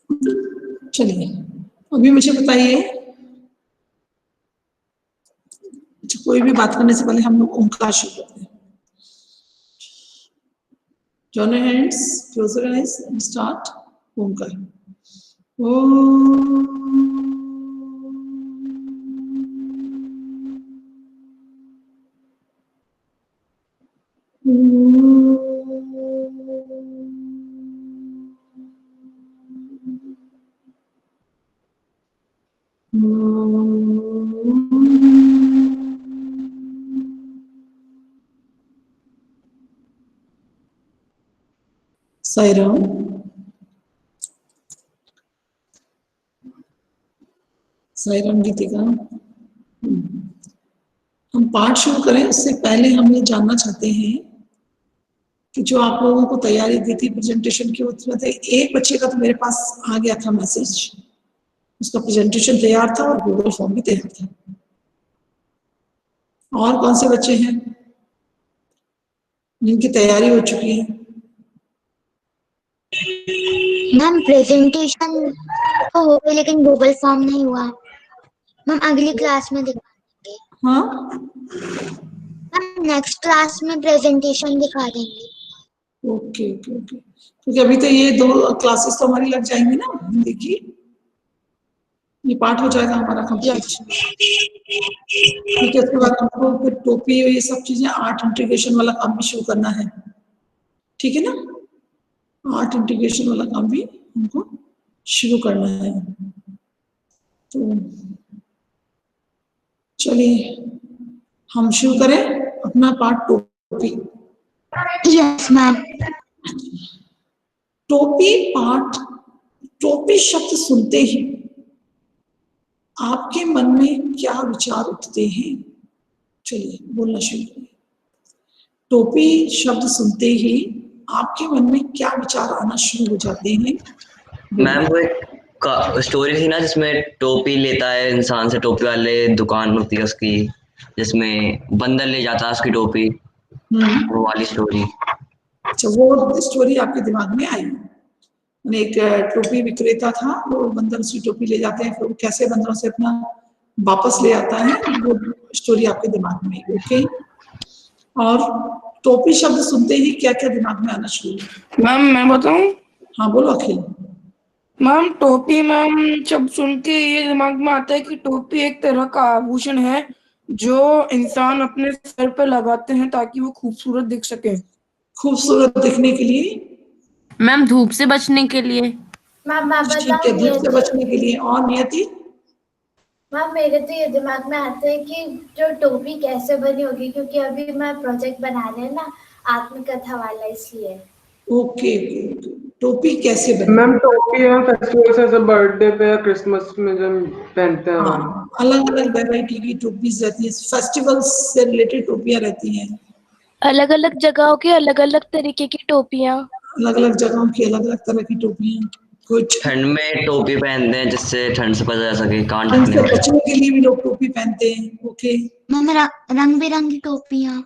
चलिए अभी मुझे बताइए, अच्छा कोई भी बात करने से पहले हम लोग ओंकार शुरू करते हैं। Join your hands, close your eyes and start ओंकार। साईराम। साईराम गीतिका। हम पाठ शुरू करें उससे पहले हम ये जानना चाहते हैं कि जो आप लोगों को तैयारी दी थी प्रेजेंटेशन की, उसमें थे एक बच्चे का तो मेरे पास आ गया था मैसेज, उसका प्रेजेंटेशन तैयार था और गूगल फॉर्म भी तैयार था। और कौन से बच्चे हैं जिनकी तैयारी हो चुकी है? मैम प्रेजेंटेशन तो हो गई लेकिन गूगल फॉर्म नहीं हुआ। मैम अगली क्लास में दिखा देंगे। हाँ मैम नेक्स्ट क्लास में प्रेजेंटेशन दिखा देंगे। ओके ओके ओके, क्योंकि अभी तो ये 2 क्लासेस तो हमारी लग जाएंगी ना हिंदी की, ये पाठ हो जाएगा हमारा कंप्लीट। ठीक है, उसके बाद हमको फिर टोपी और ये सब चीजें आर्ट इंटीग्रेशन वाला काम भी शुरू करना है, ठीक है ना? आर्ट इंटीग्रेशन वाला काम भी हमको शुरू करना है। तो चलिए हम शुरू करें अपना पाठ टोपी। Yes ma'am. टोपी पाठ, टोपी शब्द सुनते ही आपके मन में क्या विचार उठते हैं? चलिए बोलना शुरू करिए। टोपी शब्द सुनते ही आपके मन में क्या विचार आना शुरू हो जाते हैं? मैम वो एक स्टोरी थी ना जिसमें टोपी लेता है इंसान से, टोपी वाले दुकान होती है उसकी, जिसमें बंदर ले जाता है उसकी टोपी, वो वाली स्टोरी। अच्छा वो स्टोरी आपके दिमाग में आई। एक टोपी विक्रेता था, वो बंदर उसकी टोपी ले जाते हैं, फिर वो कैसे बंदरों से अपना वापस ले आता है, वो स्टोरी आपके दिमाग में आई। ओके, और टोपी शब्द सुनते ही क्या क्या दिमाग में आना शुरू हुआ? मैम मैं बताऊं? हाँ बोलो अखिल। मैम टोपी, मैम जब सुन के ये दिमाग में आता है कि टोपी एक तरह का आभूषण है जो इंसान अपने सर पर लगाते हैं ताकि वो खूबसूरत दिख सके। खूबसूरत दिखने के लिए? मैम धूप से बचने के लिए। मैम मैं ठीक है, धूप से बचने के लिए। और नियति? मैम मेरे तो ये दिमाग में आता है कि जो टोपी कैसे बनी होगी, क्योंकि अभी मैं प्रोजेक्ट बना रहे हैं ना आत्मकथा वाला, इसलिए। ओके, टोपी कैसे बनी? मैम टोपी हम फेस्टिवल्स जैसे बर्थडे पे या क्रिसमस में जब पहनते हैं। हाँ, अलग अलग वैरायटी की टोपीज रहती है, फेस्टिवल्स से रिलेटेड टोपियां रहती हैं। अलग अलग जगहों की अलग अलग तरीके की टोपियां। अलग अलग जगहों की अलग अलग तरह की टोपियां। कुछ ठंड में टोपी पहनते हैं जिससे ठंड से बचा जा सके, कान ठंड ढकने से में। बचने के लिए भी लोग टोपी पहनते हैं। ओके, मैम रंग बिरंगी टोपियां।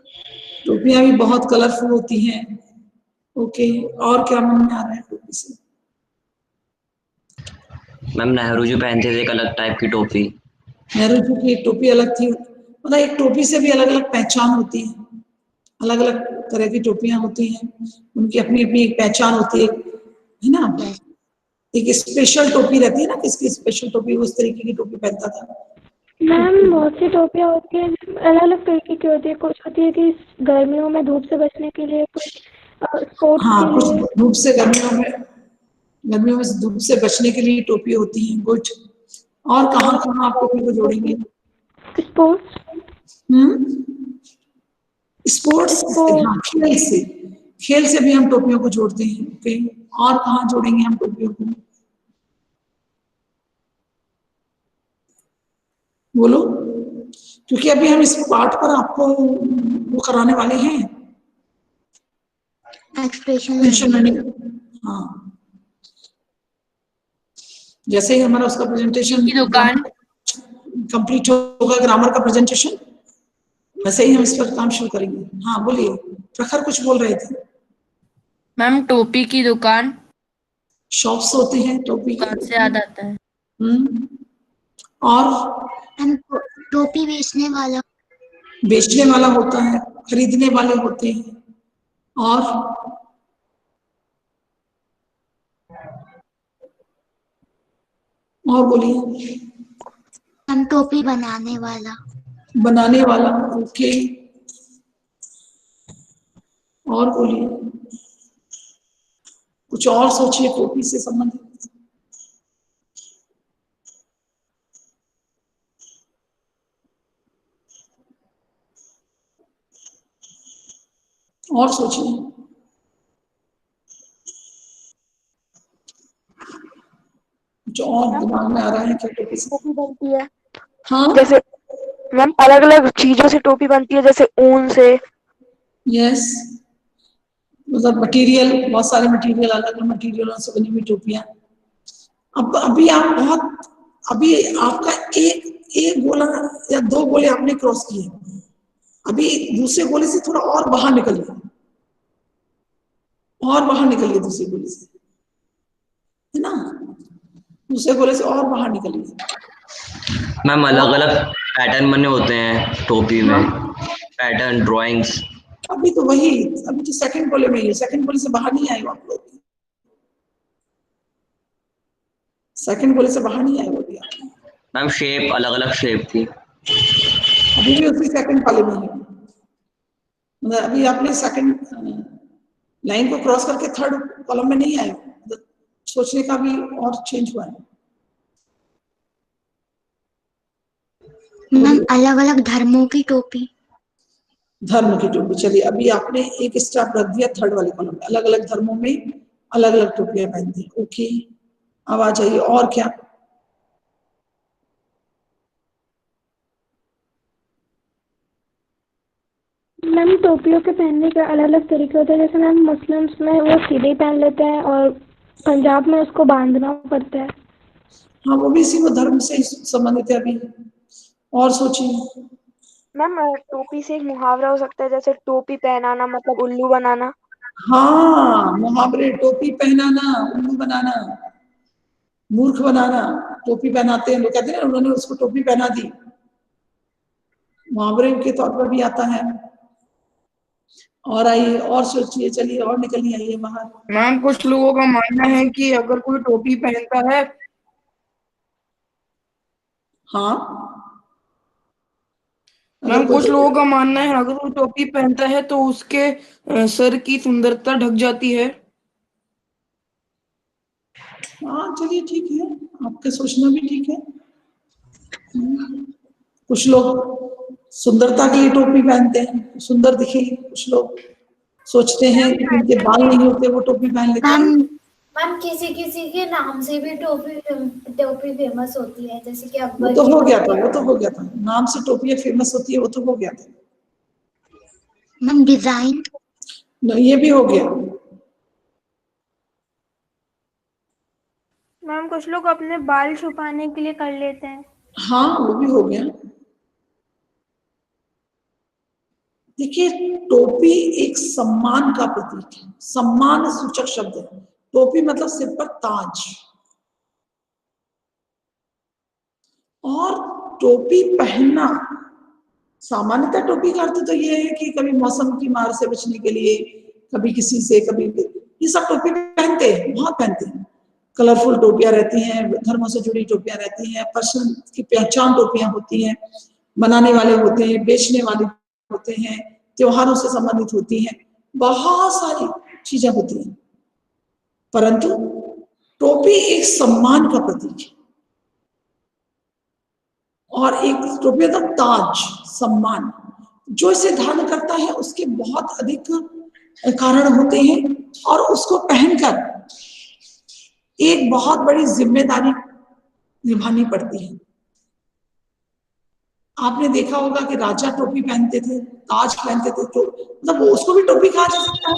टोपियां भी बहुत कलरफुल होती हैं। ओके, और क्या मन में आ रहा है टोपी से? मैम नेहरू जी पहनते थे एक अलग टाइप की टोपी। नेहरू जी की एक टोपी अलग थी, मतलब एक टोपी से भी अलग अलग पहचान होती है, अलग अलग तरह की टोपियां होती हैं, उनकी अपनी अपनी एक पहचान होती है ना? एक स्पेशल टोपी रहती है ना, किसकी स्पेशल टोपी, उस तरीके की टोपी पहनता था। मैम बहुत सी टोपियां होती हैं, अलग अलग तरीके की होती है। कुछ होती है कि गर्मियों में धूप से बचने के लिए, कुछ स्पोर्ट्स हाँ, के कुछ लिए। धूप से गर्मियों में धूप से बचने के लिए टोपी होती है। कुछ और कहाँ कहाँ आप टोपी को जोड़ेंगे? स्पोर्ट्स। स्पोर्ट्स से, हाँ खेल से भी हम टोपियों को जोड़ते हैं। ओके, और कहाँ जोड़ेंगे हम टोपियों को? बोलो, क्योंकि अभी हम इस पाठ पर आपको वो कराने वाले हैं, एक्सप्रेशन लर्निंग। हाँ, जैसे ही हमारा उसका प्रेजेंटेशन की दुकान कंप्लीट होगा, ग्रामर का प्रेजेंटेशन, वैसे ही हम इस पर काम शुरू करेंगे। हाँ बोलिए, प्रखर कुछ बोल रहे थे। मैम टोपी की दुकान। शॉप्स होते हैं टोपी के। बात से याद आता है। और मैम टोपी बेचने वाला होता है, खरीदने वाले होते हैं, और बोलिए। हम टोपी बनाने वाला। ओके, और बोलिए, कुछ और सोचिए टोपी से संबंधित। और सोचिए, कुछ और दिमाग में आ रहा है क्या टोपी से? टोपी बनती है हाँ, जैसे मैम अलग अलग चीजों से टोपी बनती है, जैसे ऊन से। यस, मतलब मटेरियल, बहुत सारे मटेरियल, अलग अलग मटेरियलों से बनी हुई टोपियां। अब अभी आपका एक गोला या 2 गोले आपने क्रॉस किए, अभी दूसरे गोले से थोड़ा और बाहर निकलिए, दूसरे गोले से, है ना, दूसरे गोले से और बाहर निकलिए। मैम अलग अलग पैटर्न बने होते हैं टोपी में, पैटर्न ड्राइंग्स। अभी तो सेकंड गोले में ही, सेकंड गोले से बाहर नहीं आए आप लोग, सेकंड गोले से बाहर नहीं आए वो भी। मैम शेप अलग अलग शेप थी। अभी भी उसी सेकंड वाले में है, मतलब अभी आपने सेकंड लाइन को क्रॉस करके थर्ड कॉलम में नहीं आए, मतलब सोचने का भी और चेंज हुआ है। मैम अलग अलग धर्मों की टोपी। धर्म की टोपी, चलिए अभी आपने एक स्टेप रख दिया थर्ड वाले कॉलम में, अलग अलग धर्मों में अलग अलग टोपियां पहन दी। ओके, अब आ जाइए, और क्या? मैम टोपियों के पहनने के अलग अलग तरीके होते हैं, जैसे मैम मुस्लिम्स में वो सीधे पहन लेते हैं और पंजाब में उसको बांधना पड़ता है। हाँ, वो भी इसी को धर्म से ही संबंधित है। अभी और सोचिए। मैम टोपी से एक मुहावरा हो सकता है, जैसे टोपी पहनाना मतलब उल्लू बनाना। हाँ, मुहावरे, टोपी पहनाना, उल्लू बनाना, मूर्ख बनाना। टोपी पहनाते हैं लोग, कहते हैं उन्होंने उसको टोपी पहना दी, मुहावरे के तौर पर भी आता है। और आइए, और सोचिए, चलिए और निकलिए, आइए बाहर। मैम कुछ लोगों का मानना है कि अगर कोई टोपी पहनता है, हाँ, मैम कुछ लोगों का मानना है अगर वो टोपी पहनता है तो उसके सर की सुंदरता ढक जाती है। हाँ, चलिए ठीक है, आपका सोचना भी ठीक है। कुछ लोग सुंदरता के लिए टोपी पहनते हैं, सुंदर दिखे, कुछ लोग सोचते हैं कि उनके बाल नहीं होते वो टोपी पहन लेते हैं। मैम किसी किसी के नाम से भी टोपी फेमस होती है, जैसे कि वो तो हो गया था, नाम से टोपियां फेमस होती है, वो तो हो गया था। मैम डिजाइन, ये भी हो गया। मैम कुछ लोग अपने बाल छुपाने के लिए कर लेते हैं। हाँ, वो भी हो गया। देखिए, टोपी एक सम्मान का प्रतीक है, सम्मान सूचक शब्द है। टोपी मतलब सिर पर ताज। और टोपी पहनना, सामान्यतः टोपी का अर्थ तो ये है कि कभी मौसम की मार से बचने के लिए, कभी किसी से, कभी ये सब टोपी पहनते हैं, बहुत पहनते हैं। कलरफुल टोपियां रहती हैं, धर्मों से जुड़ी टोपियां रहती हैं, पर्सन की पहचान टोपियां होती हैं, बनाने वाले होते हैं, बेचने वाले होते हैं, त्योहारों से संबंधित होती हैं, बहुत सारी चीजें होती हैं। परंतु टोपी एक सम्मान का प्रतीक है, और एक टोपी का ताज, सम्मान। जो इसे धारण करता है उसके बहुत अधिक कारण होते हैं, और उसको पहनकर एक बहुत बड़ी जिम्मेदारी निभानी पड़ती है। आपने देखा होगा कि राजा टोपी पहनते थे, ताज पहनते थे, तो मतलब उसको भी टोपी कहा जा सकता है,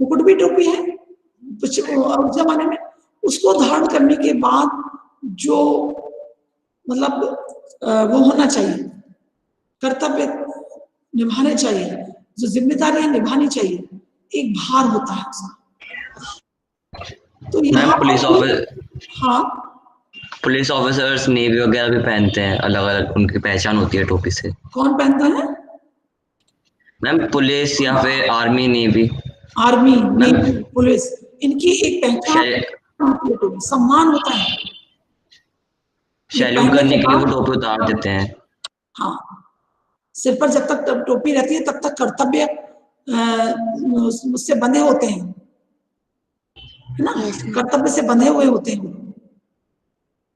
मुकुट भी टोपी है उस जमाने में। उसको धारण करने के बाद जो मतलब वो होना चाहिए, कर्तव्य निभाने चाहिए, जो जिम्मेदारियां निभानी चाहिए, एक भार होता है उसका। तो तो यहाँ मैम पुलिस पर ऑफिसर, हाँ पुलिस ऑफिसर्स नेवी वगैरह भी पहनते हैं, अलग अलग उनकी पहचान होती है टोपी से। कौन पहनता है? मैम पुलिस या फिर army, navy. Army, ma'am navy, police, इनकी एक पहचान होती है, टोपी सम्मान होता है। ये सैल्यूट पहनने करने के के लिए वो बाद टोपी उतार देते हैं। हाँ, सिर पर जब तक टोपी रहती है तब तक कर्तव्य उससे बंधे होते हैं, है ना, कर्तव्य से बंधे हुए होते हैं।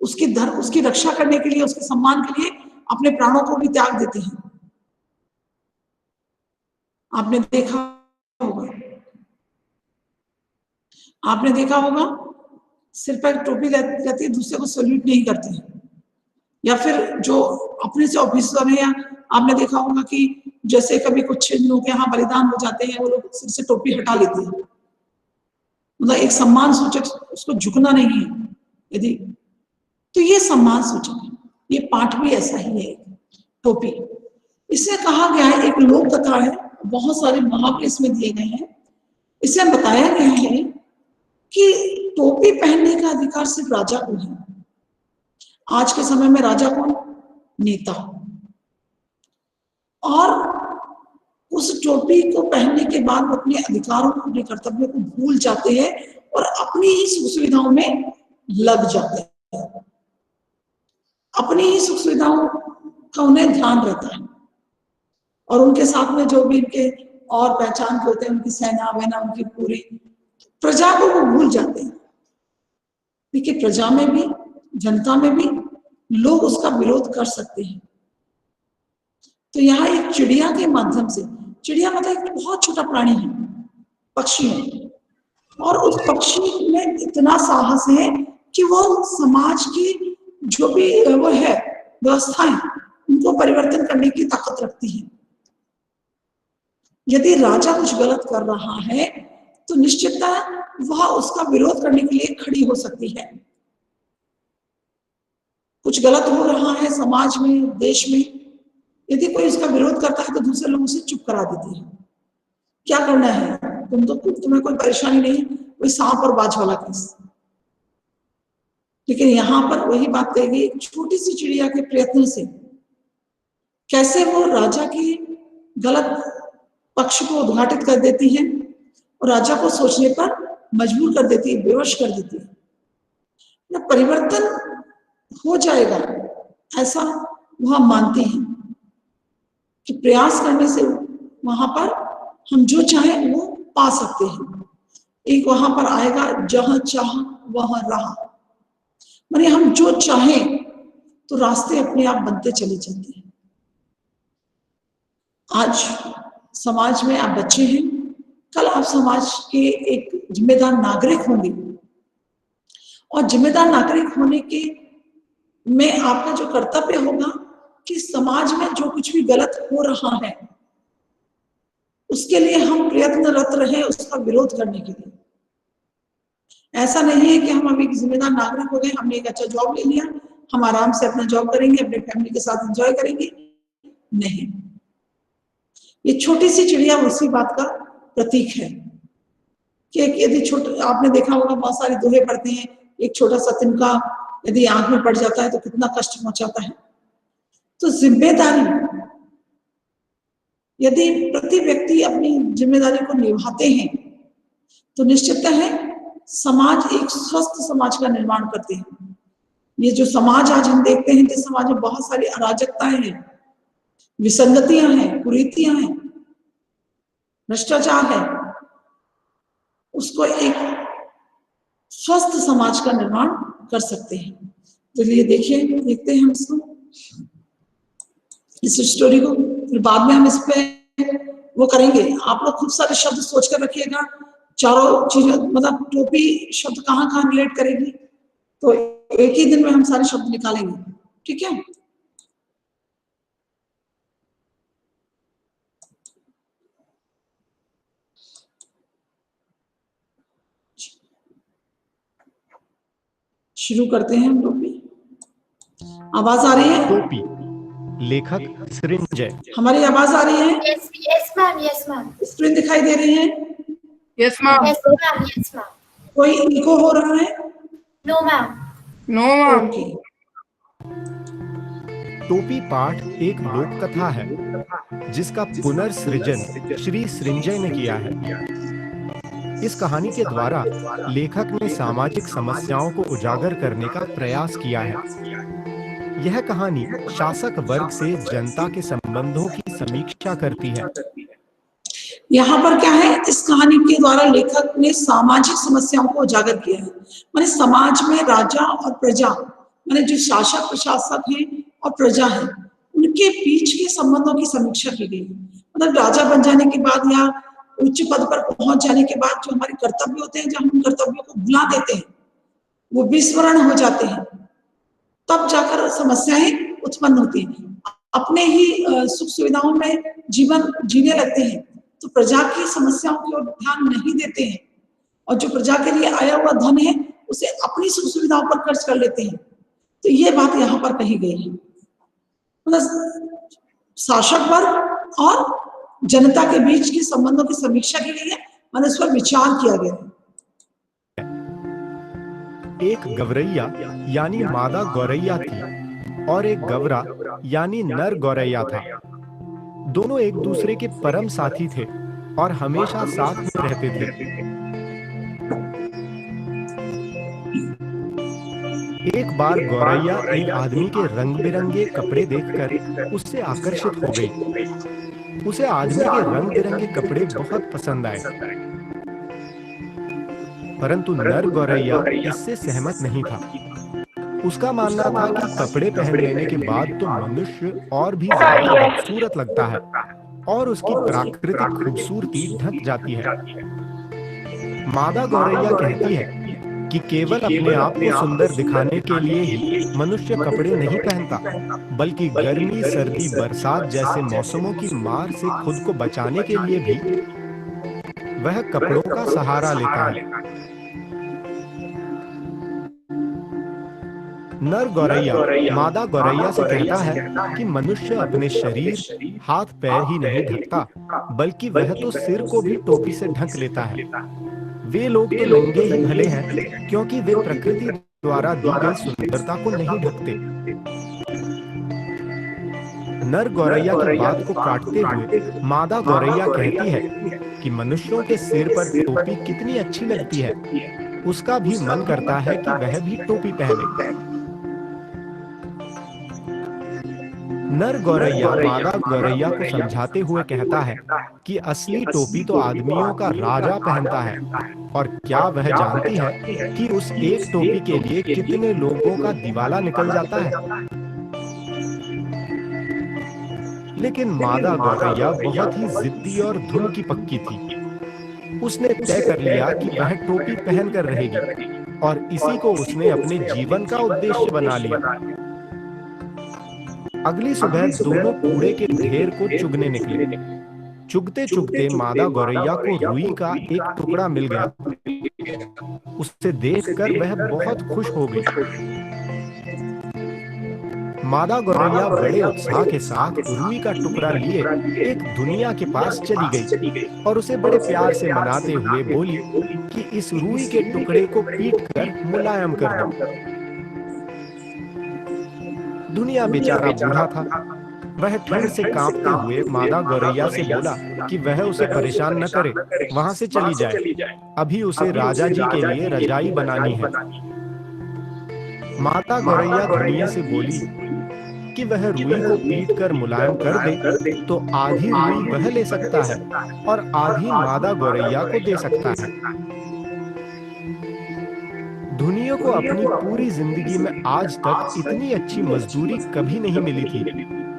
उसकी रक्षा करने के लिए, उसके सम्मान के लिए अपने प्राणों को भी त्याग देते हैं। आपने देखा होगा सिर पर टोपी रहती है, दूसरे को सल्यूट नहीं करते हैं। या फिर जो अपने से ऑफिसर है, या आपने देखा होगा कि जैसे कभी कुछ लोगों के यहाँ बलिदान हो जाते हैं, वो लोग सिर से टोपी हटा लेते हैं, मतलब एक सम्मान सूचक, उसको झुकना नहीं है यदि, तो ये सम्मान सूचक है। ये पाठ भी ऐसा ही है, टोपी। इसमें कहा गया है, एक लोक कथा है, बहुत सारे मुहावरे इसमें दिए गए हैं। इसमें बताया गया है कि टोपी पहनने का अधिकार सिर्फ राजा को है। आज के समय में राजा कौन? नेता। और उस टोपी को पहनने के बाद वो अपने अधिकारों को, अपने कर्तव्यों को भूल जाते हैं और अपनी ही सुख सुविधाओं में लग जाते हैं। अपनी ही सुख सुविधाओं का उन्हें ध्यान रहता है, और उनके साथ में जो भी इनके और पहचान के होते हैं, उनकी सेना वेना, उनकी पूरी प्रजा को वो भूल जाते हैं। देखिए, प्रजा में भी, जनता में भी लोग उसका विरोध कर सकते हैं। तो यहाँ एक चिड़िया के माध्यम से, चिड़िया मतलब एक बहुत छोटा प्राणी है, पक्षी है, और उस पक्षी में इतना साहस है कि वो समाज की जो भी वो है व्यवस्थाएं, उनको परिवर्तन करने की ताकत रखती है। यदि राजा कुछ गलत कर रहा है तो निश्चितता वह उसका विरोध करने के लिए खड़ी हो सकती है। कुछ गलत हो रहा है समाज में, देश में, यदि कोई उसका विरोध करता है तो दूसरे लोग उसे चुप करा देते हैं। क्या करना है, तुम्हें कोई परेशानी नहीं, कोई सांप और बाज वाला केस। लेकिन यहाँ पर वही बात कही गई, एक छोटी सी चिड़िया के प्रयत्न से कैसे वो राजा की गलत पक्ष को उद्घाटित कर देती है और राजा को सोचने पर मजबूर कर देती है, विवश कर देती है। परिवर्तन हो जाएगा ऐसा वह मानती है कि प्रयास करने से वहां पर हम जो चाहे वो पा सकते हैं। एक वहां पर आएगा, जहां चाह वहां राह, माने हम जो चाहें तो रास्ते अपने आप बनते चले जाते हैं। आज समाज में आप बच्चे हैं, कल आप समाज के एक जिम्मेदार नागरिक होंगे, और जिम्मेदार नागरिक होने के में आपका जो कर्तव्य होगा कि समाज में जो कुछ भी गलत हो रहा है उसके लिए हम प्रयत्नरत रहे, उसका विरोध करने के लिए। ऐसा नहीं है कि हम अभी जिम्मेदार नागरिक हो गए, हमने एक अच्छा जॉब ले लिया, हम आराम से अपना जॉब करेंगे, अपने फैमिली के साथ एंजॉय करेंगे। नहीं, ये छोटी सी चिड़िया उसी बात का प्रतीक है कि यदि आपने देखा होगा बहुत सारे दोहे पढ़ते हैं, एक छोटा सा तिनका यदि आंख में पड़ जाता है तो कितना कष्ट पहुंचाता है। तो जिम्मेदारी, यदि प्रति व्यक्ति अपनी जिम्मेदारी को निभाते हैं तो निश्चित है समाज एक स्वस्थ समाज का निर्माण करते हैं। ये जो समाज आज हम देखते हैं, जिस समाज में बहुत सारी अराजकताएं हैं, विसंगतियां हैं, कुरीतियां हैं, भ्रष्टाचार है, उसको एक स्वस्थ समाज का निर्माण कर सकते हैं। चलिए देखते हैं हम इस स्टोरी को, फिर बाद में हम इस पे वो करेंगे। आप लोग खूब सारे शब्द सोच कर रखिएगा, चारों चीजें, मतलब टोपी शब्द कहाँ कहाँ रिलेट करेगी, तो एक ही दिन में हम सारे शब्द निकालेंगे, ठीक है। शुरू करते हैं हम टोपी। आवाज आ रही है? टोपी, लेखक सृंजय। हमारी आवाज आ रही है? Yes ma'am, yes ma'am. Screen दिखाई दे रही है? Yes ma'am. Yes ma'am, yes ma'am. कोई इको हो रहा है? No ma'am. No ma'am. Okay. टोपी पाठ एक लोक कथा है जिसका पुनर्सृजन श्री सृंजय ने किया है। इस कहानी के द्वारा लेखक ने सामाजिक समस्याओं को उजागर करने का प्रयास किया है। यह कहानी शासक वर्ग से जनता के संबंधों की समीक्षा करती है। यहाँ पर क्या है, इस कहानी के द्वारा लेखक ने सामाजिक समस्याओं को उजागर किया है। माने समाज में राजा और प्रजा, माने जो शासक प्रशासक हैं और प्रजा है, उनके बीच के संबंधों की समीक्षा की गई। मतलब राजा बन जाने के बाद या उच्च पद पर पहुंच जाने के बाद जो हमारे कर्तव्य होते हैं, जब हम कर्तव्यों को भुला देते हैं, वो विस्मरण हो जाते हैं, तब जाकर समस्याएं उत्पन्न होती हैं। अपने ही सुख सुविधाओं में जीवन जीने लगते हैं तो प्रजा की समस्याओं की ओर ध्यान नहीं देते हैं, और जो प्रजा के लिए आया हुआ धन है उसे अपनी सुख सुविधाओं पर खर्च कर लेते हैं। तो ये बात यहाँ पर कही गई है। मतलब शासक वर्ग और जनता के बीच के संबंधों की समीक्षा की गई है, मतलब इस पर विचार किया गया है। एक गवरैया यानी मादा गौरैया थी और एक गवरा यानी नर गौरैया था। दोनों एक दूसरे के परम साथी थे और हमेशा साथ में रहते थे। एक बार गौरैया एक आदमी के रंग बिरंगे कपड़े देखकर उससे आकर्षित हो गई। उसे आदमी के रंग बिरंगे कपड़े बहुत पसंद आए, परंतु नर गौरैया इससे सहमत नहीं था। उसका मानना था कि कपड़े पहन लेने के बाद तो मनुष्य और भी ज्यादा खूबसूरत लगता है और उसकी प्राकृतिक खूबसूरती ढक जाती है। मादा गौरैया कहती है कि केवल अपने आप को सुंदर दिखाने के लिए ही मनुष्य कपड़े नहीं पहनता, बल्कि गर्मी, सर्दी, बरसात जैसे मौसमों की मार से खुद को बचाने के लिए भी वह कपड़ों का सहारा लेता है। नर गौरैया मादा गौरैया से कहता है कि मनुष्य अपने शरीर, हाथ पैर ही नहीं ढकता, बल्कि वह तो सिर को भी टोपी से ढक लेता है। वे लोग तो नंगे ही भले हैं, क्योंकि वे प्रकृति द्वारा दी गई सुंदरता को नहीं ढकते। नर गौरैया की बात को काटते हुए मादा गौरैया कहती है कि मनुष्यों के सिर पर टोपी कितनी अच्छी लगती है, उसका भी मन करता है कि वह भी टोपी पहने। नर गौरैया मादा गौरैया को समझाते हुए कहता है कि असली टोपी तो आदमियों का राजा पहनता है, और क्या वह जानती है कि उस एक टोपी के लिए कितने लोगों का दिवाला निकल जाता है। लेकिन मादा गौरैया बहुत ही जिद्दी और धुन की पक्की थी। उसने तय कर लिया कि वह टोपी पहन कर रहेगी, और इसी को उसने अपने जीवन का उद्देश्य बना लिया। अगली सुबह दोनों कूड़े के ढेर को चुगने निकले। चुगते चुगते मादा गौरैया को रुई का एक टुकड़ा मिल गया। उसे देखकर वह बहुत खुश हो गई। मादा गौरैया बड़े उत्साह के साथ रुई का टुकड़ा लिए एक दुनिया के पास चली गई और उसे बड़े प्यार से मनाते हुए बोली कि इस रुई के टुकड़े को पीटकर मुलायम कर दो। दुनिया बेचारा बूढ़ा था। वह ठंड से कांपते हुए मादा गौरैया से बोला कि वह उसे परेशान न करे, वहां से चली जाए। अभी उसे राजा जी के लिए रजाई बनानी है। माता गौरैया दुनिया से बोली कि वह रुई को पीट कर मुलायम कर दे तो आधी रुई वह ले सकता है और आधी मादा गौरैया को दे सकता है। दुनिया को अपनी पूरी जिंदगी में आज तक इतनी अच्छी मजदूरी कभी नहीं मिली थी,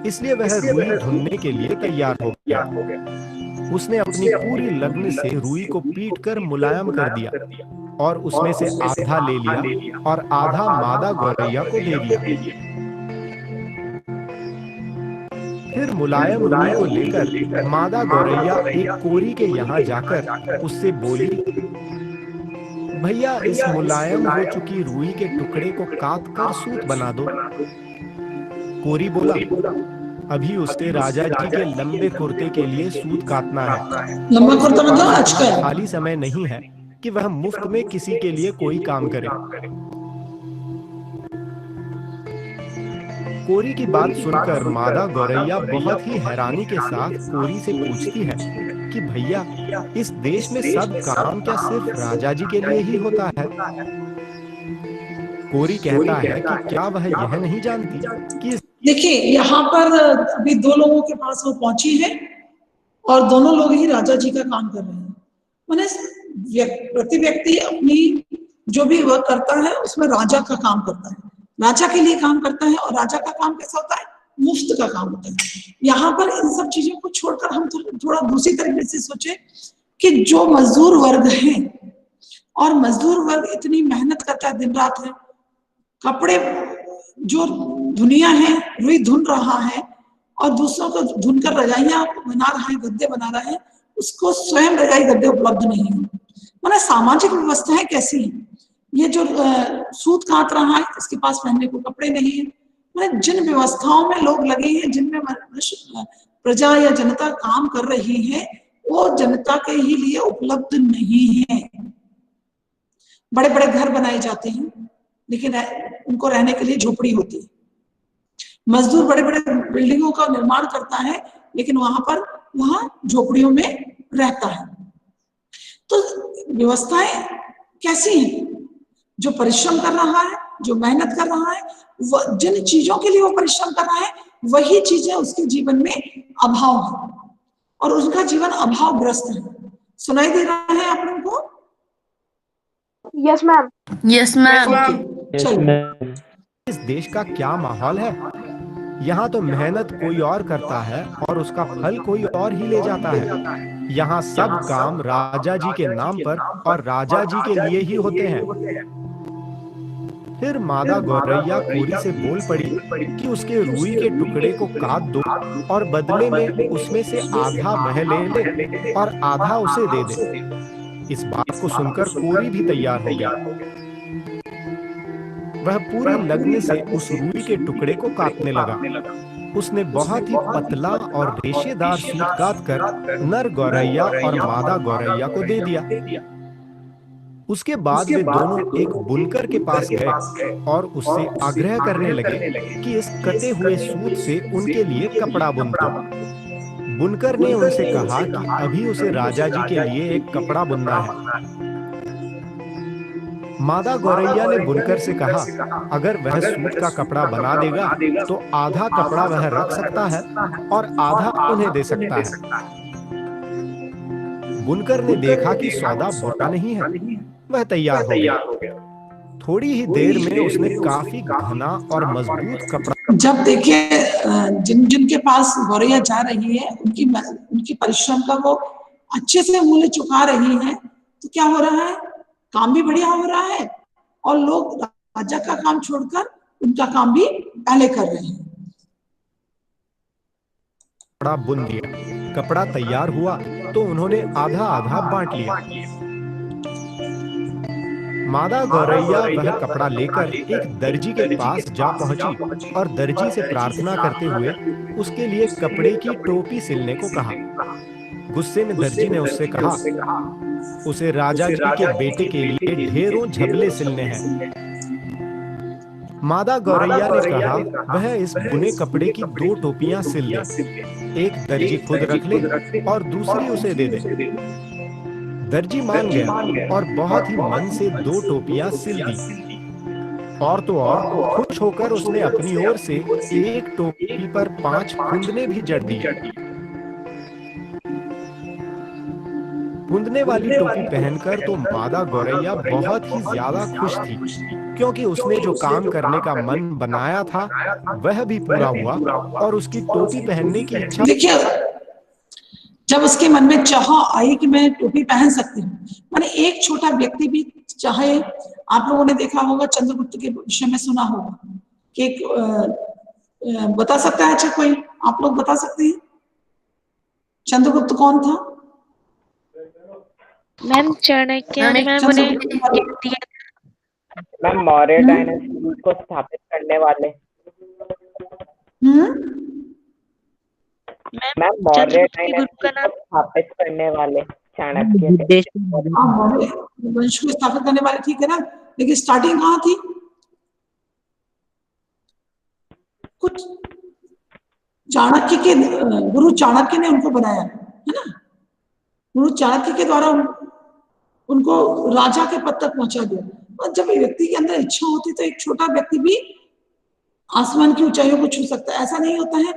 इसलिए वह रुई धुनने के लिए तैयार हो गया। उसने अपनी पूरी लगन से रुई को पीट कर मुलायम कर दिया और उसमें से आधा ले लिया और आधा मादा गौरैया को दे दिया। फिर मुलायम रुई को लेकर मादा गौरैया एक कोरी के यहाँ जाकर उससे बोली, भैया इस मुलायम हो चुकी रुई के टुकड़े को काट कर सूत बना दो। कोरी बोला, अभी उसके राजा जी के लंबे कुर्ते के लिए सूत काटना है। लंबा कुर्ता मतलब आजकल खाली समय नहीं है कि वह मुफ्त में किसी के लिए कोई काम करे। कोरी की बात सुनकर मादा गौरैया बहुत ही हैरानी के साथ कोरी से पूछती है कि भैया, इस देश में सब काम क्या सिर्फ राजा जी के लिए ही होता है? कोरी कहता है कि क्या वह यह नहीं जानती कि देखिए, यहाँ पर अभी दो लोगों के पास वो पहुंची है और दोनों लोग ही राजा जी का काम कर रहे हैं। माने प्रति व्यक्ति अपनी जो भी वह करता है उसमें राजा का काम करता है, राजा के लिए काम करता है। और राजा का काम कैसा होता है? मुफ्त का काम होता है। यहाँ पर इन सब चीजों को छोड़कर हम थोड़ा दूसरी तरीके से सोचे कि जो मजदूर वर्ग है, और मजदूर वर्ग इतनी मेहनत करता है दिन रात है, कपड़े जो धुनिया है रुई धुन रहा है और दूसरों को धुनकर रजाइयां बना रहा है, गद्दे बना रहा है, उसको स्वयं रजाई गद्दे उपलब्ध नहीं है। माने सामाजिक व्यवस्थाएं कैसी है? ये जो सूत काट रहा है, इसके पास पहनने को कपड़े नहीं है। माने जिन व्यवस्थाओं में लोग लगे हैं, जिनमें प्रजा या जनता काम कर रही है, वो जनता के ही लिए उपलब्ध नहीं है। बड़े बड़े घर बनाए जाते हैं, लेकिन उनको रहने के लिए झोपड़ी होती है। मजदूर बड़े बड़े बिल्डिंगों का निर्माण करता है, लेकिन वहां झोपड़ियों में रहता है। तो व्यवस्थाएं कैसी हैं? जो परिश्रम कर रहा है, जो मेहनत कर रहा है, जिन चीजों के लिए वो परिश्रम कर रहा है, वही चीजें उसके जीवन में अभाव है और उसका जीवन अभावग्रस्त है। सुनाई दे रहा है आप लोगों को? Yes ma'am. Yes ma'am. इस देश का क्या माहौल है? यहाँ तो मेहनत कोई और करता है और उसका फल कोई और ही ले जाता है। यहाँ सब काम राजा जी के नाम पर और राजा जी के लिए ही होते हैं। फिर मादा गौरैया कोरी से बोल पड़ी कि उसके रुई के टुकड़े को काट दो और बदले में उसमें से आधा वह ले ले और आधा उसे दे दे। इस बात को सुनकर कोरी भी तैयार हो गया। वह पूरी लगन से उस रुई के टुकड़े को काटने लगा। उसने बहुत ही पतला और रेशेदार सूत काटकर नर गौरैया और मादा गौरैया को दे दिया। उसके बाद वे दोनों एक बुनकर के पास गए और उससे आग्रह करने लगे कि इस कटे हुए सूत से उनके लिए कपड़ा बुन दो। बुनकर ने उनसे कहा कि अभी उसे राजा जी के लिए एक कपड़ा बुनना है। मादा गौरैया ने बुनकर से कहा, अगर वह सूत का कपड़ा बना देगा तो आधा कपड़ा वह रख सकता है और आधा उन्हें दे सकता है। बुनकर ने देखा कि सौदा बुरा नहीं है, वह तैयार हो गया। थोड़ी ही देर में उसने काफी घना और मजबूत कपड़ा। जब देखिए जिनके पास गौरैया जा रही है, उनकी परिश्रम का वो अच्छे से मूल्य चुका रही है, तो क्या हो रहा है? काम भी बढ़िया हो रहा है और लोग राजा का काम छोड़कर उनका काम भी पहले कर रहे हैं। कपड़ा बुन दिया, कपड़ा तैयार हुआ तो उन्होंने आधा आधा बांट लिया। मादा गौरैया वह कपड़ा लेकर एक दर्जी के पास जा पहुंची और दर्जी से प्रार्थना करते हुए उसके लिए कपड़े की टोपी सिलने को कहा। गुस्से में दर्जी ने उससे कहा, उसे राजा जी के बेटे के लिए ढेरों झबले सिलने हैं। मादा गौरैया ने कहा, वह इस बुने कपड़े की 2 टोपियां सिल दे, एक दर्जी खुद रख ले और दूसरी उसे दे दे। दर्जी मान गया और बहुत ही मन से 2 टोपियां सिल दी। और तो और खुश होकर उसने अपनी ओर से एक टोपी पर 5 फुंदने भी जड़ दी। फुंदने वाली टोपी पहनकर तो मादा गौरैया बहुत ही ज्यादा खुश थी, क्योंकि उसने जो काम करने का मन बनाया था वह भी पूरा हुआ और उसकी टोपी पहनने की इच्छा। देखिए, जब उसके मन में चाह आई कि मैं टोपी पहन सकती हूँ, माने एक छोटा व्यक्ति भी चाहे, आप लोगों ने देखा होगा, चंद्रगुप्त के विषय में सुना होगा कि बता सकता है? अच्छा, कोई आप लोग बता सकते हैं चंद्रगुप्त कौन था? मैम चाणक्य ने मैम उन्हें मैम मौर्य डायनेस्टी को स्थापित करने वाले। मैम मौर्य डायनेस्टी को स्थापित करने वाले। चाणक्य थे। वंश को स्थापित करने वाले, ठीक है ना, लेकिन स्टार्टिंग कहाँ थी? कुछ चाणक्य के, गुरु चाणक्य ने उनको बनाया, है ना। गुरु चाणक्य के द्वारा उनको राजा के पद तक पहुंचा दिया। और जब व्यक्ति के अंदर इच्छा होती तो एक छोटा व्यक्ति भी आसमान की ऊंचाइयों को छू सकता है। ऐसा नहीं होता है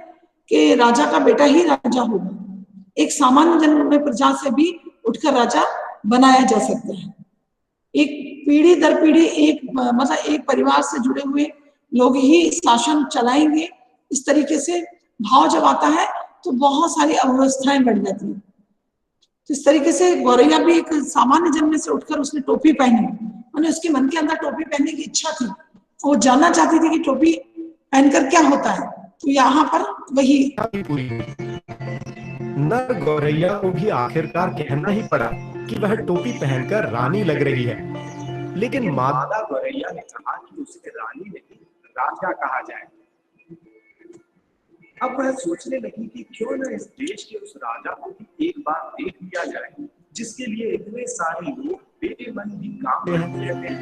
कि राजा का बेटा ही राजा होगा, एक सामान्य जन्म में प्रजा से भी उठकर राजा बनाया जा सकता है। एक पीढ़ी दर पीढ़ी एक मतलब एक परिवार से जुड़े हुए लोग ही शासन चलाएंगे, इस तरीके से भाव जब आता है तो बहुत सारी अव्यवस्थाएं बढ़ जाती हैं। तो इस तरीके से गौरैया भी एक सामान्य जन्म से उठकर उसने टोपी पहनी, और उसके मन के अंदर टोपी पहनने की इच्छा थी, वो जानना चाहती थी कि टोपी पहनकर क्या होता है। तो यहाँ पर वही नर गौरैया को भी आखिरकार कहना ही पड़ा कि वह टोपी पहनकर रानी लग रही है, लेकिन मादा गौरैया ने कहा कि उसे रानी नहीं राजा कहा जाए। अब वह सोचने लगी कि क्यों न इस देश के उस राजा को भी एक बार देख लिया जाए, जिसके लिए इतने सारे लोग बेमन भी काम करते रहते हैं।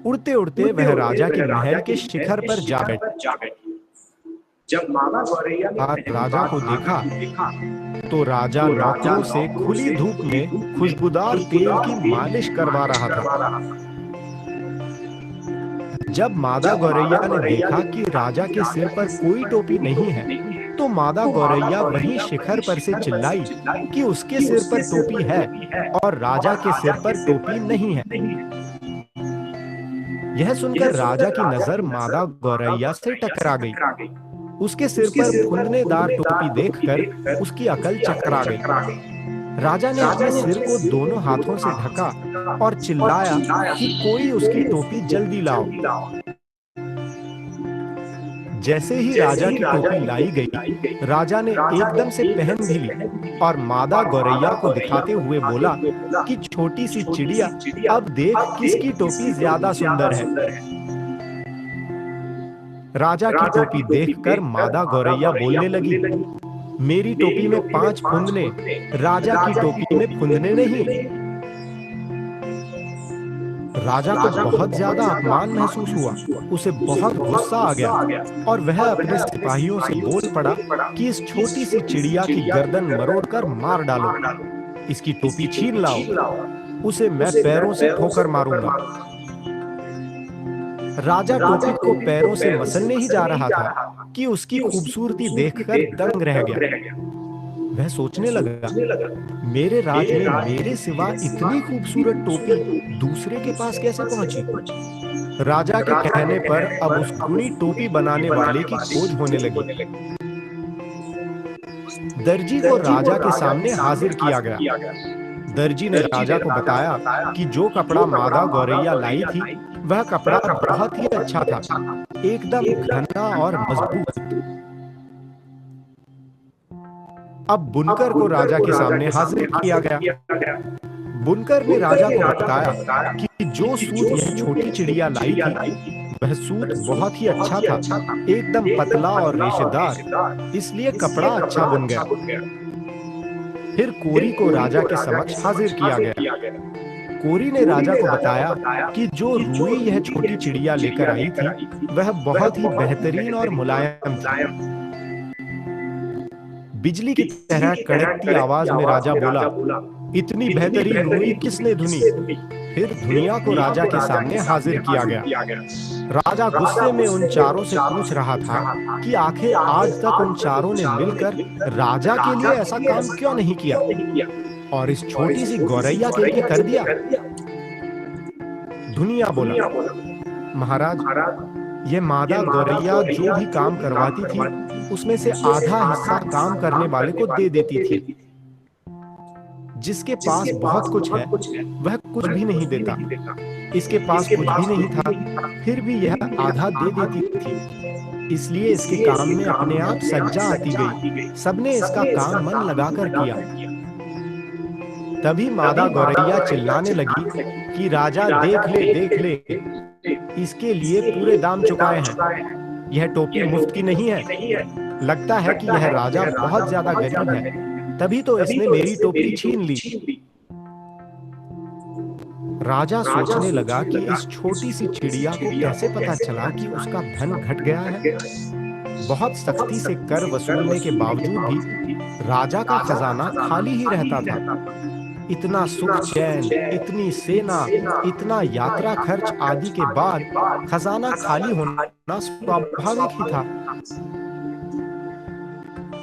उड़ते उड़ते वह राजा के महल के शिखर पर जा बैठी। जब मादा गौरैया ने राजा को देखा तो राजा नौकरों से खुली धूप में खुशबूदार तेल की मालिश करवा रहा था। जब मादा गौरैया ने देखा कि राजा के सिर पर कोई टोपी नहीं है, तो मादा गौरैया वहीं शिखर पर से चिल्लाई कि उसके सिर पर टोपी है और राजा के सिर पर टोपी नहीं है। यह सुनकर राजा की नजर मादा गौरैया से टकरा गई। उसके सिर पर फुंदनेदार टोपी देखकर उसकी अकल चकरा गई। राजा ने अपने सिर को दोनों हाथों से ढका और चिल्लाया कि कोई उसकी टोपी जल्दी लाओ। जैसे ही राजा की टोपी लाई गई, राजा ने एकदम से पहन भी ली और मादा गौरैया को दिखाते हुए बोला कि छोटी सी चिड़िया, अब देख किसकी टोपी ज्यादा सुंदर है। राजा की टोपी देखकर मादा गौरैया बोलने लगी, मेरी टोपी में 5 फुंदने, राजा की टोपी में फुंदने नहीं। राजा को बहुत ज्यादा अपमान महसूस हुआ, उसे बहुत गुस्सा आ गया और वह अपने सिपाहियों से बोल पड़ा कि इस छोटी सी चिड़िया की गर्दन मरोड़कर मार डालो, इसकी टोपी छीन लाओ, उसे मैं पैरों से ठोकर मारूंगा। राजा टोपी को पैरों से मसलने ही जा रहा था कि उसकी खूबसूरती देखकर दंग रह गया। वह सोचने लगा, मेरे राज में मेरे सिवा इतनी खूबसूरत टोपी दूसरे के पास कैसे पहुंची। राजा के कहने पर अब उस गुणी टोपी बनाने वाले की खोज होने लगी। दर्जी को राजा के सामने हाजिर किया गया। दर्जी ने राजा को बताया कि जो कपड़ा मादा गौरैया लाई थी वह कपड़ा बहुत ही अच्छा था, एकदम घना और मजबूत। अब बुनकर को राजा के सामने हाजिर किया गया। बुनकर ने राजा को बताया कि जो सूत यह छोटी चिड़िया लाई थी वह सूत बहुत ही अच्छा था, एकदम पतला और रेशेदार, इसलिए कपड़ा अच्छा बुन गया। फिर कोरी को राजा के समक्ष हाजिर किया गया। कोरी ने राजा को बताया कि जो रुई यह छोटी चिड़िया लेकर आई थी वह बहुत ही बेहतरीन और मुलायम थी। बिजली की तरह कड़कती आवाज में राजा बोला, इतनी बेहतरीन रुई किसने धुनी। फिर धुनिया को राजा के सामने हाजिर किया गया। राजा गुस्से में उन चारों से पूछ रहा था कि आखिर आज तक उन चारों ने मिलकर राजा के लिए ऐसा काम क्यों नहीं किया और इस छोटी सी गौरैया के लिए कर दिया। धुनिया बोला, महाराज, ये मादा गौरैया जो भी काम करवाती थी उसमें से आधा हिस्सा काम करने वाले को दे देती थी। जिसके पास बहुत कुछ है वह कुछ भी नहीं देता। इसके पास कुछ भी नहीं था, फिर भी यह आधा दे देती थी, इसलिए इसके काम में अपने आप सज्जा आती गई। सबने इसका काम मन लगाकर किया। तभी मादा गौरैया चिल्लाने लगी कि राजा देख ले, इसके लिए पूरे दाम चुकाए हैं। यह टोपी मुफ्त की नहीं है। लगता है कि यह राजा बहुत ज्यादा गरीब है, तभी तो इसने मेरी टोपी छीन ली। राजा सोचने लगा कि इस छोटी सी चिड़िया को कैसे पता चला कि उसका धन घट गया है। बहुत सख्ती से कर वसूलने के बावजूद भी राजा का खजाना खाली ही रहता था। इतना सुख चैन, इतनी सेना, इतना यात्रा खर्च आदि के बाद खजाना खाली होना स्वाभाविक ही था।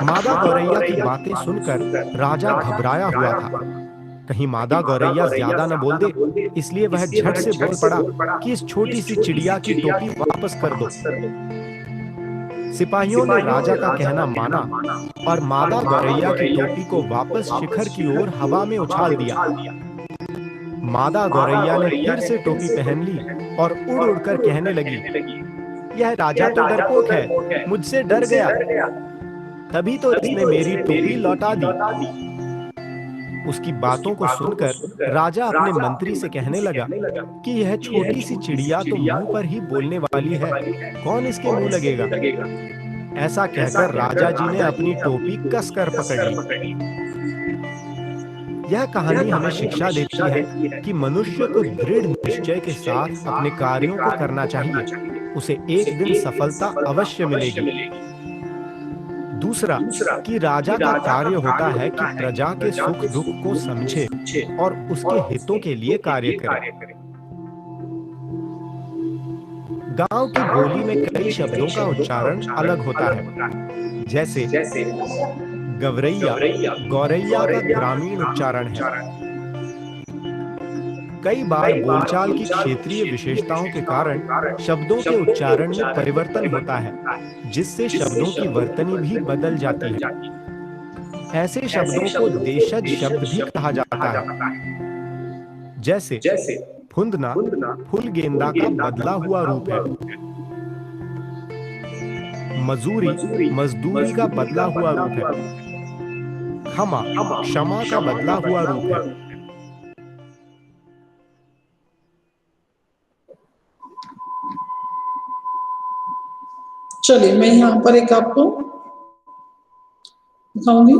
मादा गौरैया की बातें सुनकर राजा घबराया हुआ था। कहीं मादा गौरैया ज्यादा न बोल दे, इसलिए वह झट से बोल पड़ा कि इस छोटी सी चिड़िया की टोपी वापस कर दो। सिपाहियों ने राजा का कहना माना और मादा गौरैया की टोपी को वापस शिखर की ओर हवा में उछाल दिया। मादा गौरैया ने फिर से टोपी पहन ली और उड़ उड़कर कहने लगी, यह राजा तो डरपोक है, मुझसे डर गया। तभी तो इसने मेरी टोपी लौटा दी। उसकी बातों को सुनकर राजा अपने मंत्री से कहने लगा कि यह छोटी सी चिड़िया तो मुंह पर ही बोलने वाली है, कौन इसके मुंह लगेगा। ऐसा कहकर राजा जी ने अपनी टोपी कसकर पकड़ ली। यह कहानी हमें शिक्षा देती है कि मनुष्य को दृढ़ निश्चय के साथ अपने कार्यों को करना चाहिए, उसे एक दिन सफलता अवश्य मिलेगी। दूसरा, कि राजा का कार्य होता है कि प्रजा के सुख दुख को समझे और उसके हितों के लिए कार्य करे। गांव की बोली में कई शब्दों का उच्चारण अलग होता है, जैसे गवरैया गौरैया का ग्रामीण उच्चारण है। कई बार बोलचाल की क्षेत्रीय विशेषताओं के कारण शब्दों के उच्चारण में परिवर्तन होता है, जिससे शब्दों की वर्तनी भी बदल जाती है। ऐसे शब्दों को देशज शब्द भी कहा जाता है, जैसे फुंदना फुल गेंदा का बदला हुआ रूप है। मजूरी मजदूरी का बदला हुआ रूप है। क्षमा क्षमा का बदला हुआ रूप है। चलिए मैं यहाँ पर एक आपको दिखाऊंगी।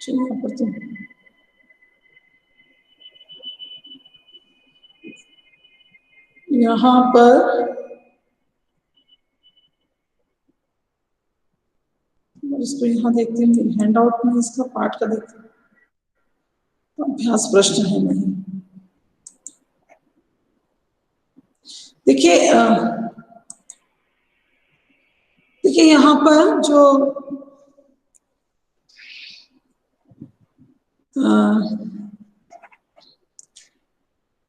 चलिए यहाँ पर तो यहाँ पर इसको यहाँ देखते हैं, हैंड आउट में इसका पार्ट का देखते हैं। तो अभ्यास प्रश्न है नहीं। देखिए देखिए यहाँ पर जो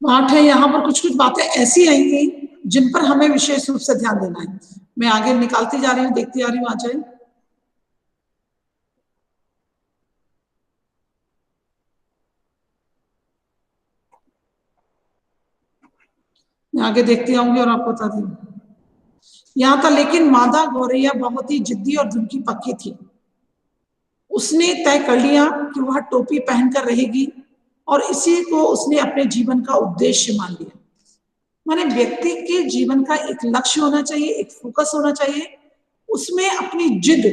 पाठ है, यहाँ पर कुछ कुछ बातें ऐसी आएंगी जिन पर हमें विशेष रूप से ध्यान देना है। मैं आगे निकालती जा रही हूँ, देखती जा रही हूँ, आ जाए। मैं आगे देखती आऊंगी और आपको बता दूंगी। यहाँ था, लेकिन मादा गौरैया बहुत ही जिद्दी और धुन की पक्की थी। उसने तय कर लिया कि वह टोपी पहनकर रहेगी और इसी को उसने अपने जीवन का उद्देश्य मान लिया। माने व्यक्ति के जीवन का एक लक्ष्य होना चाहिए, एक फोकस होना चाहिए, उसमें अपनी जिद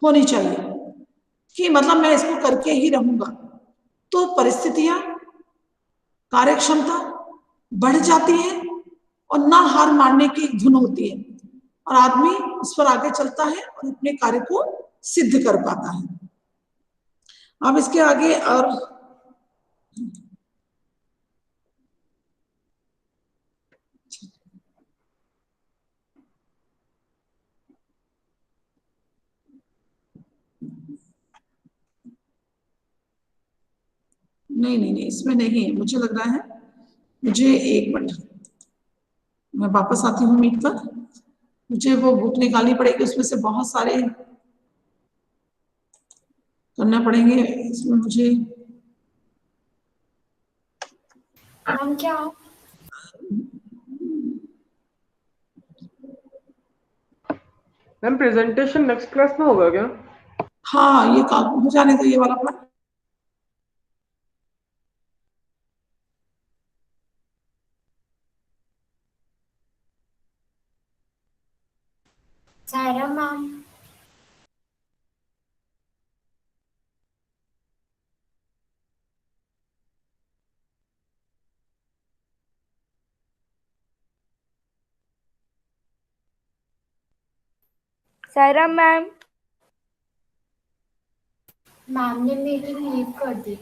होनी चाहिए कि मतलब मैं इसको करके ही रहूंगा। तो परिस्थितियां, कार्यक्षमता बढ़ जाती है और ना हार मानने की धुन होती है और आदमी उस पर आगे चलता है और अपने कार्य को सिद्ध कर पाता है। अब इसके आगे और नहीं, इसमें नहीं है, मुझे लग रहा है। मुझे एक मिनट, मैं वापस आती हूँ मीट पर। मुझे वो बुक निकालनी पड़ेगी, उसमें से बहुत सारे करना पड़ेंगे। इसमें मुझे हम क्या मैम प्रेजेंटेशन नेक्स्ट क्लास में होगा क्या? हाँ, ये काम हो जाने दो, ये वाला part. Saira ma'am. Saira ma'am. Ma'am ने मीटिंग लीव कर दी।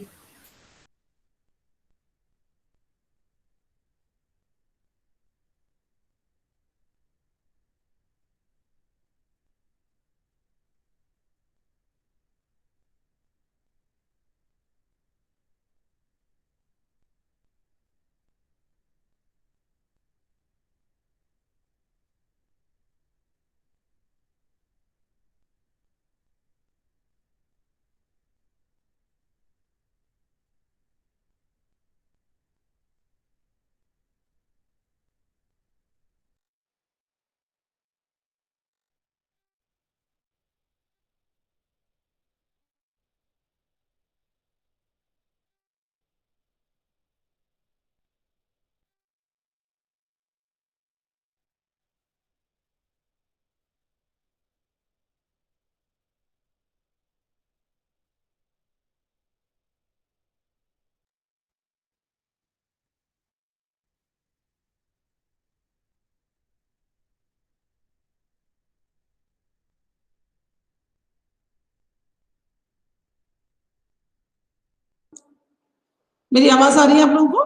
मेरी आवाज आ रही है आप लोगों को?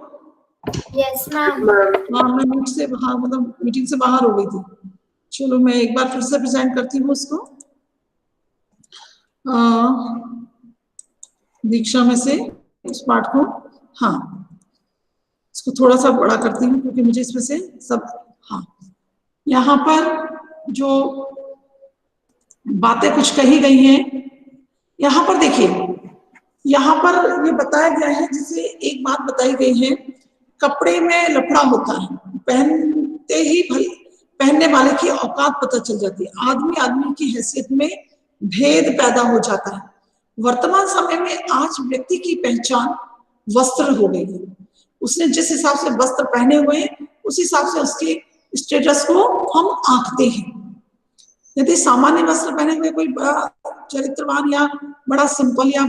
Yes ma'am. हाँ, मैं मीट से हाँ मतलब मीटिंग से बाहर हो गई थी। चलो मैं एक बार फिर से प्रेजेंट करती हूँ उसको। दीक्षा में से उस पार्ट को, हाँ इसको थोड़ा सा बड़ा करती हूँ क्योंकि मुझे इसमें से सब, हाँ यहाँ पर जो बातें कुछ कही गई हैं, यहाँ पर देखिए, यहाँ पर ये बताया गया है, जिसे एक बात बताई गई है, कपड़े में लफड़ा होता है, पहनते ही पहनने वाले की औकात पता चल जाती है, आदमी आदमी की हैसियत में भेद पैदा हो जाता है। वर्तमान समय में आज व्यक्ति की पहचान वस्त्र हो गई है। उसने जिस हिसाब से वस्त्र पहने हुए हैं उस हिसाब से उसके स्टेटस को हम आंकते हैं। यदि सामान्य वस्त्र पहने हुए कोई बड़ा चरित्रवान या बड़ा सिंपल या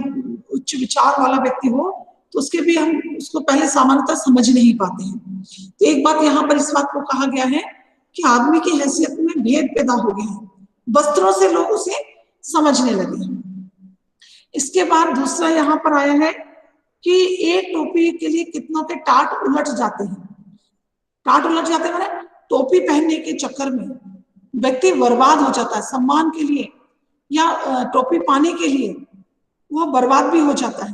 उच्च विचार वाला व्यक्ति हो तो उसके भी हम उसको पहले सामान्यतः समझ नहीं पाते हैं। तो एक बात यहाँ पर इस बात को कहा गया है कि आदमी की हैसियत में भेद पैदा हो गया है, वस्त्रों से लोग उसे समझने लगे हैं। इसके बाद दूसरा यहाँ पर आया है कि एक टोपी के लिए कितनों के टाट उलट जाते हैं। टाट उलट जाते हैं माने टोपी पहनने के चक्कर में व्यक्ति बर्बाद हो जाता है, सम्मान के लिए या टोपी पाने के लिए वो बर्बाद भी हो जाता है।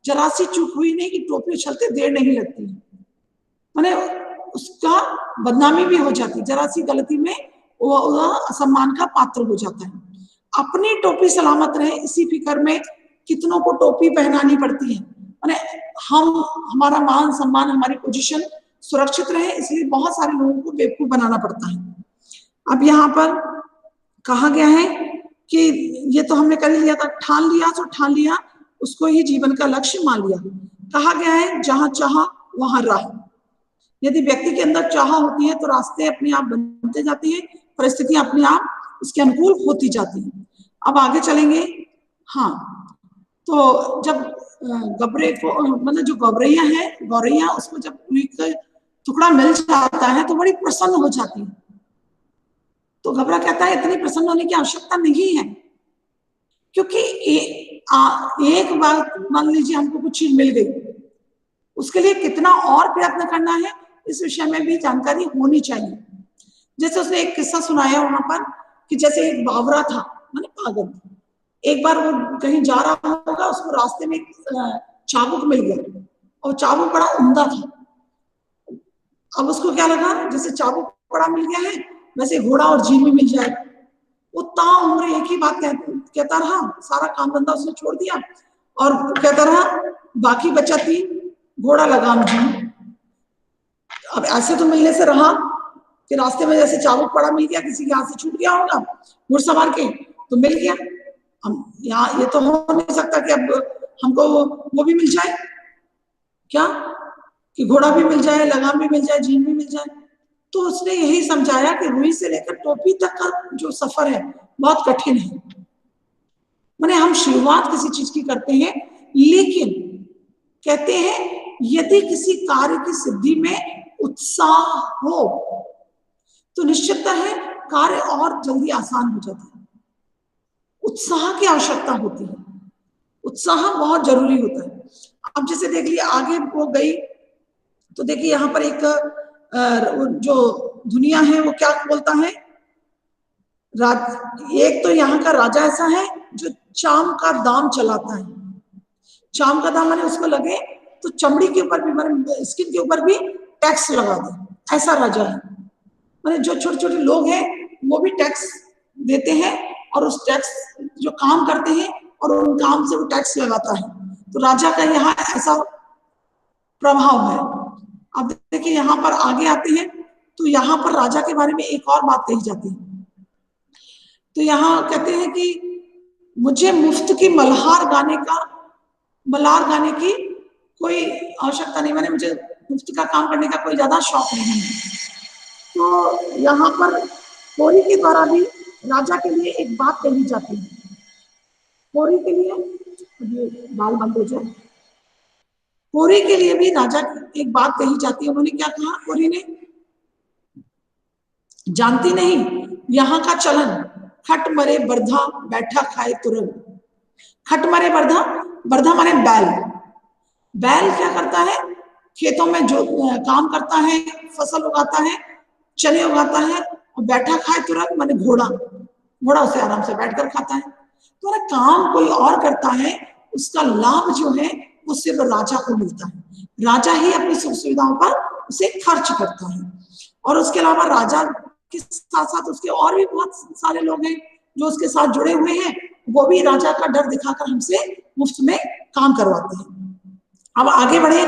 जरा सी चूक हुई नहीं कि टोपी उछलते देर नहीं लगती, माने उसका बदनामी भी हो जाती है, जरा सी गलती में वो असम्मान का पात्र हो जाता है। अपनी टोपी सलामत रहे इसी फिक्र में कितनों को टोपी पहनानी पड़ती है, माने हम हमारा मान सम्मान हमारी पोजीशन सुरक्षित रहे, इसलिए बहुत सारे लोगों को बेवकूफ बनाना पड़ता है। अब यहाँ पर कहा गया है कि ये तो हमने कर ही लिया था, ठान लिया तो ठान लिया, उसको ही जीवन का लक्ष्य मान लिया। कहा गया है जहां चाहा वहां राह। यदि व्यक्ति के अंदर चाह होती है तो रास्ते अपने आप बनते जाते हैं, परिस्थितियां अपने आप उसके अनुकूल होती जाती हैं। अब आगे चलेंगे। हाँ, तो जब गबरे को मतलब जो गौरैया है, गौरैया उसको जब एक टुकड़ा मिल जाता है तो बड़ी प्रसन्न हो जाती है। तो घबरा कहता है इतनी प्रसन्न होने की आवश्यकता नहीं है, क्योंकि एक बार मान लीजिए हमको कुछ चीज मिल गई, उसके लिए कितना और प्रयत्न करना है इस विषय में भी जानकारी होनी चाहिए। जैसे उसने एक किस्सा सुनाया वहां पर कि जैसे एक बावरा था, माने पागल, एक बार वो कहीं जा रहा होगा, उसको रास्ते में चाबुक मिल गया और चाबुक बड़ा उम्दा था। अब उसको क्या लगा, जैसे चाबुक बड़ा मिल गया है वैसे घोड़ा और जीन भी मिल जाएगा। वो ताउम्र एक ही बात कहता रहा, सारा काम धंधा उसने छोड़ दिया और कहता रहा बाकी बचा 3 घोड़ा लगाम जीन। अब ऐसे तो मिलने से रहा कि रास्ते में जैसे चाबुक पड़ा मिल गया, किसी के हाथ से छूट गया होगा घुड़सवार के, तो मिल गया। हम यहाँ ये तो हो नहीं सकता कि अब हमको वो भी मिल जाए, क्या कि घोड़ा भी मिल जाए, लगाम भी मिल जाए, जीन भी मिल जाए। तो उसने यही समझाया कि रुई से लेकर टोपी तक का जो सफर है बहुत कठिन है। माने हम शुरुआत किसी चीज की करते हैं, लेकिन कहते हैं यदि किसी कार्य की सिद्धि में उत्साह हो तो निश्चितता है कार्य और जल्दी आसान हो जाता है। उत्साह की आवश्यकता होती है, उत्साह बहुत जरूरी होता है। अब जैसे देख लिया आगे वो गई तो देखिए यहाँ पर एक जो दुनिया है वो क्या बोलता है, एक तो यहाँ का राजा ऐसा है जो चाम का दाम चलाता है। चाम का दाम माने उसको लगे तो चमड़ी के ऊपर भी माने स्किन के ऊपर भी टैक्स लगा दे, ऐसा राजा है। माने जो छोटे छोटे लोग हैं वो भी टैक्स देते हैं और उस टैक्स जो काम करते हैं और उन काम से वो टैक्स लगाता है। तो राजा का यहाँ ऐसा प्रभाव है। अब देखिए यहाँ पर आगे आते हैं तो यहाँ पर राजा के बारे में एक और बात कही जाती है। तो यहाँ कहते हैं कि मुझे मुफ्त की मल्हार गाने की कोई आवश्यकता नहीं, मैंने मुझे मुफ्त का काम करने का कोई ज्यादा शौक नहीं है। तो यहाँ पर कोरी के द्वारा भी राजा के लिए एक बात कही जाती है। कोरी के लिए बाल बंद हो जाए, कोरी के लिए भी राजा की एक बात कही जाती है। उन्होंने क्या कहा कोरी ने, जानती नहीं यहाँ का चलन, खट मरे बर्धा बैठा खाए तुरंत। खट मरे बर्धा, बर्धा माने बैल। बैल क्या करता है, खेतों में जो काम करता है, फसल उगाता है, चने उगाता है, और बैठा खाए तुरंत माने घोड़ा, घोड़ा उसे आराम से बैठकर खाता है। तो ना काम कोई और करता है, उसका लाभ जो है वो सिर्फ राजा को मिलता है। राजा ही अपनी सुख सुविधाओं पर उसे खर्च करता है। और उसके अलावा राजा के साथ साथ उसके और भी बहुत सारे लोग हैं जो उसके साथ जुड़े हुए हैं, वो भी राजा का डर दिखाकर हमसे मुफ्त में काम करवाते हैं। अब आगे बढ़े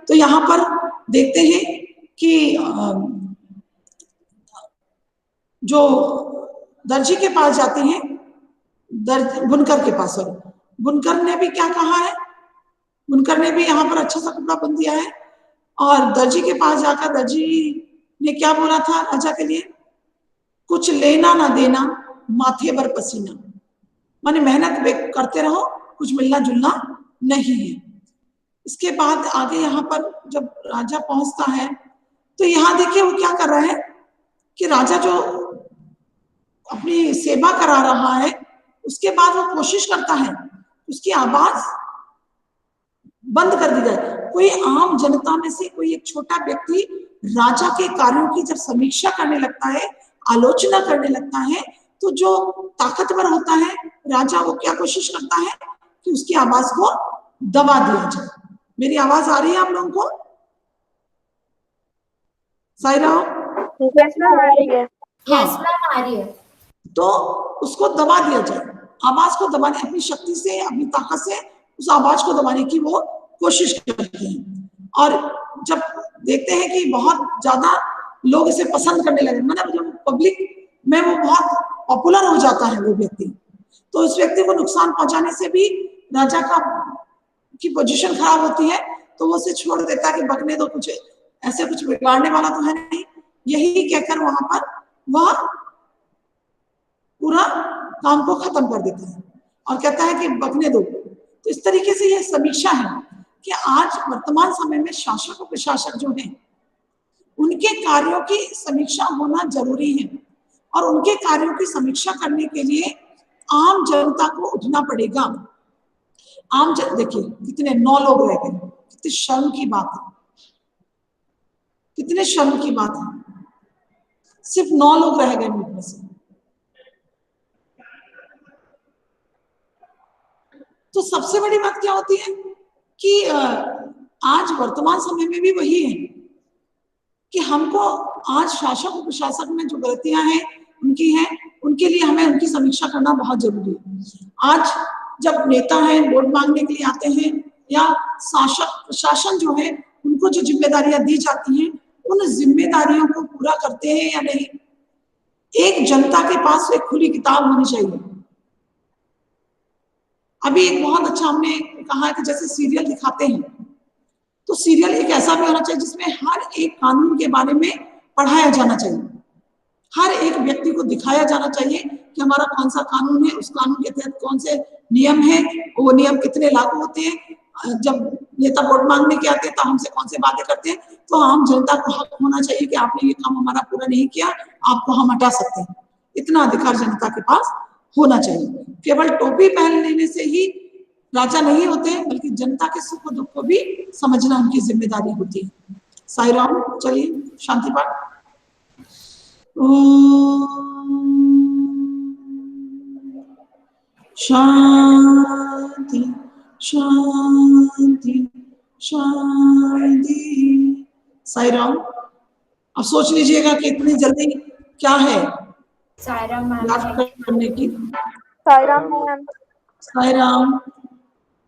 तो यहाँ पर देखते हैं कि जो दर्जी के पास जाते हैं, बुनकर के पास, बुनकर ने भी क्या कहा है, बुनकर ने भी यहाँ पर अच्छा सा कपड़ा बुन दिया है। और दर्जी के पास जाकर दर्जी ने क्या बोला था राजा के लिए, कुछ लेना ना देना माथे पर पसीना, माने मेहनत करते रहो, कुछ मिलना जुलना नहीं है। इसके बाद आगे यहाँ पर जब राजा पहुंचता है तो यहाँ देखिए वो क्या कर रहा है कि राजा जो अपनी सेवा करा रहा है उसके बाद वो कोशिश करता है उसकी आवाज बंद कर दी जाए। कोई आम जनता में से कोई एक छोटा व्यक्ति राजा के कार्यों की जब समीक्षा करने लगता है, आलोचना करने लगता है, तो जो ताकतवर होता है राजा वो क्या कोशिश करता है कि उसकी आवाज को दबा दिया जाए। मेरी आवाज आ रही है आप लोगों को? सायरा? यस मैम आ रही है। यस मैम आ रही है। तो उसको दबा दिया जाए, आवाज को दबाने, अपनी शक्ति से, अपनी ताकत से उस आवाज को दबाने की वो कोशिश करते हैं। और जब देखते हैं कि बहुत ज्यादा लोग इसे पसंद करने लगे, मतलब जब पब्लिक में वो बहुत पॉपुलर हो जाता है वो व्यक्ति, तो उस व्यक्ति को नुकसान पहुंचाने से भी राजा की पोजीशन खराब होती है, तो वो उसे छोड़ देता है कि बकने दो, कुछ ऐसे कुछ बिगाड़ने वाला तो है नहीं। यही कहकर वहां पर वह पूरा काम को खत्म कर देता है और कहता है कि बकने दो। तो इस तरीके से यह समीक्षा है कि आज वर्तमान समय में शासक और प्रशासक जो हैं उनके कार्यों की समीक्षा होना जरूरी है। और उनके कार्यों की समीक्षा करने के लिए आम जनता को उठना पड़ेगा। देखिए कितने 9 लोग रह गए, कितनी शर्म की बात है, कितने शर्म की बात है, सिर्फ 9 लोग रह गए मुझ में से। तो सबसे बड़ी बात क्या होती है कि आज वर्तमान समय में भी वही है कि हमको आज शासक और प्रशासक में जो गलतियां हैं उनकी हैं, उनके लिए हमें उनकी समीक्षा करना बहुत जरूरी है। आज जब नेता हैं वोट मांगने के लिए आते हैं या शासन जो है उनको जो जिम्मेदारियां दी जाती हैं उन जिम्मेदारियों को पूरा करते हैं या नहीं, एक जनता के पास एक खुली किताब होनी चाहिए। अभी एक बहुत अच्छा हमने कहा है कि जैसे सीरियल दिखाते हैं, तो सीरियल एक ऐसा भी होना चाहिए जिसमें हर एक कानून के बारे में पढ़ाया जाना चाहिए। हर एक व्यक्ति को दिखाया जाना चाहिए कि हमारा कौन सा कानून है, उस कानून के तहत कौन से नियम है, वो नियम कितने लागू होते हैं। जब नेता वोट मांगने के आते हैं तो हमसे कौन से वादे करते हैं, तो आम जनता को हक होना चाहिए कि आपने ये काम हमारा पूरा नहीं किया, आपको हम हटा सकते हैं। इतना अधिकार जनता के पास होना चाहिए। केवल टोपी पहन लेने से ही राजा नहीं होते, बल्कि जनता के सुख दुख को भी समझना उनकी जिम्मेदारी होती है। साई राम, चलिए शांति पाठ। शांति शांति शांति। साई राम। अब सोच लीजिएगा कि इतनी जल्दी क्या है साई राम याद करने की। साई राम मैम। साई राम।